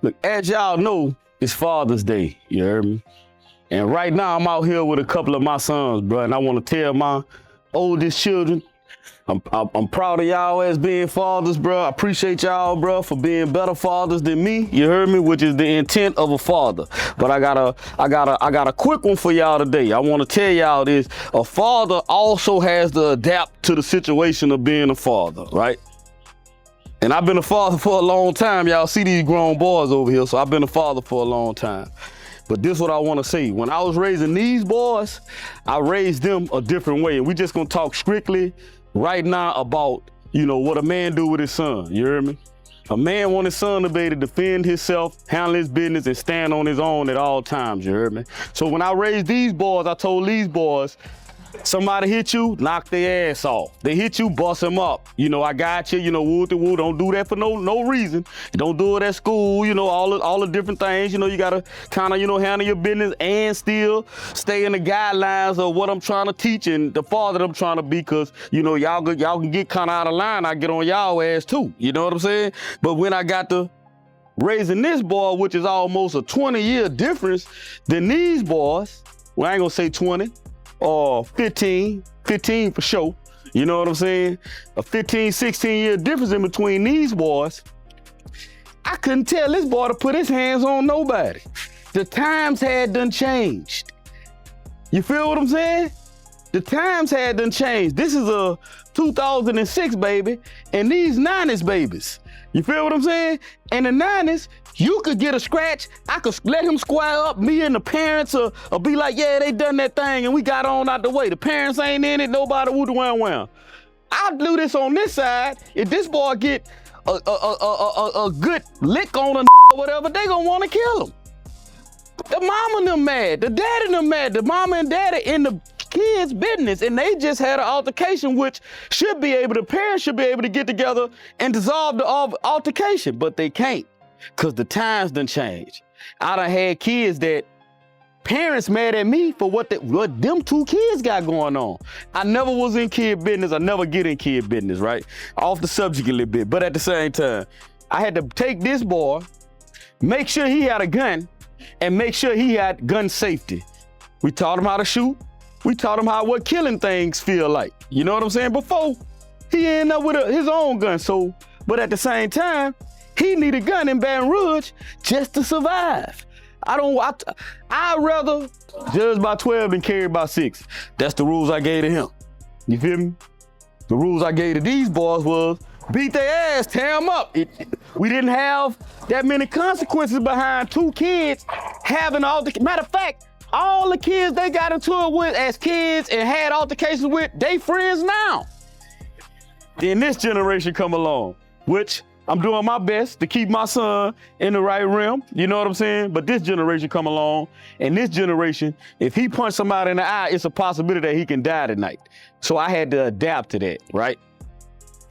Look, as y'all know, it's Father's Day, you heard me? And right now, I'm out here with a couple of my sons, bro, and I want to tell my oldest children, I'm proud of y'all as being fathers, bro. I appreciate y'all, bro, for being better fathers than me. You heard me, which is the intent of a father. But I got a quick one for y'all today. I want to tell y'all this: a father also has to adapt to the situation of being a father, right? And I've been a father for a long time. Y'all see these grown boys over here, so I've been a father for a long time. But this is what I want to say. When I was raising these boys, I raised them a different way. And we just gonna talk strictly right now about, you know, what a man do with his son. You hear me? A man want his son to be able to defend himself, handle his business, and stand on his own at all times. You heard me? So when I raised these boys, I told these boys, somebody hit you, knock their ass off. They hit you, bust them up. You know, I got you, you know, woo-de-woo. Don't do that for no reason. Don't do it at school, you know, all the different things. You know, you gotta kind of, you know, handle your business and still stay in the guidelines of what I'm trying to teach and the father that I'm trying to be, because, you know, y'all can get kind of out of line. I get on y'all ass too. You know what I'm saying? But when I got to raising this boy, which is almost a 20-year difference than these boys, well, I ain't gonna say 20, or 15 for sure. You know what I'm saying? A 15, 16-year difference in between these boys. I couldn't tell this boy to put his hands on nobody. The times had done changed. You feel what I'm saying? The times had done changed. This is a 2006 baby, and these 90s babies. You feel what I'm saying? In the 90s, you could get a scratch. I could let him square up. Me and the parents or be like, yeah, they done that thing and we got on out the way. The parents ain't in it. Nobody woo-de-wham-wham. I'll do this on this side. If this boy get a good lick on a or whatever, they gonna want to kill him. The mama and them mad. The daddy and them mad. The mama and daddy in the kids' business, and they just had an altercation, which the parents should be able to get together and dissolve the altercation, but they can't, because the times done changed. I done had kids that parents mad at me for what them two kids got going on. I never was in kid business. I never get in kid business, right? Off the subject a little bit, but at the same time, I had to take this boy, make sure he had a gun, and make sure he had gun safety. We taught him how to shoot. We taught him what killing things feel like. You know what I'm saying? Before he ended up with his own gun. So, but at the same time, he need a gun in Baton Rouge just to survive. I'd rather judge by 12 than carry by 6. That's the rules I gave to him. You feel me? The rules I gave to these boys was beat their ass, tear them up. We didn't have that many consequences behind two kids having all the, matter of fact, all the kids they got into it with as kids and had altercations with, they friends now. Then this generation come along, which I'm doing my best to keep my son in the right realm. You know what I'm saying? But this generation come along, and this generation, if he punch somebody in the eye, it's a possibility that he can die tonight. So I had to adapt to that, right?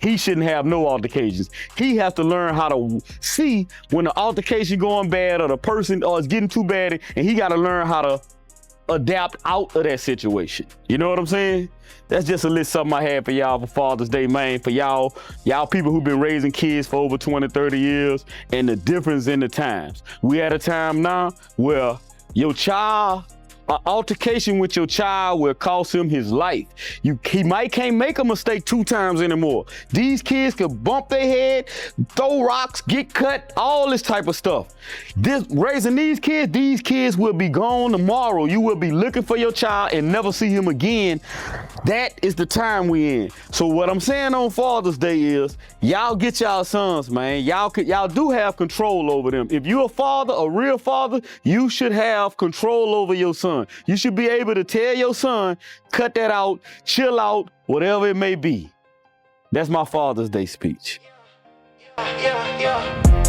He shouldn't have no altercations. He has to learn how to see when the altercation going bad or the person is getting too bad, and he got to learn how to adapt out of that situation. You know what I'm saying? That's just a little something I had for y'all for Father's Day, man. For y'all people who've been raising kids for over 20, 30 years, and the difference in the times. We at a time now where your child, an altercation with your child will cost him his life. He might can't make a mistake 2 times anymore. These kids could bump their head, throw rocks, get cut, all this type of stuff. Raising these kids will be gone tomorrow. You will be looking for your child and never see him again. That is the time we in. So what I'm saying on Father's Day is, y'all get y'all sons, man. Y'all do have control over them. If you're a father, a real father, you should have control over your son. You should be able to tell your son, cut that out, chill out, whatever it may be. That's my Father's Day speech. Yeah.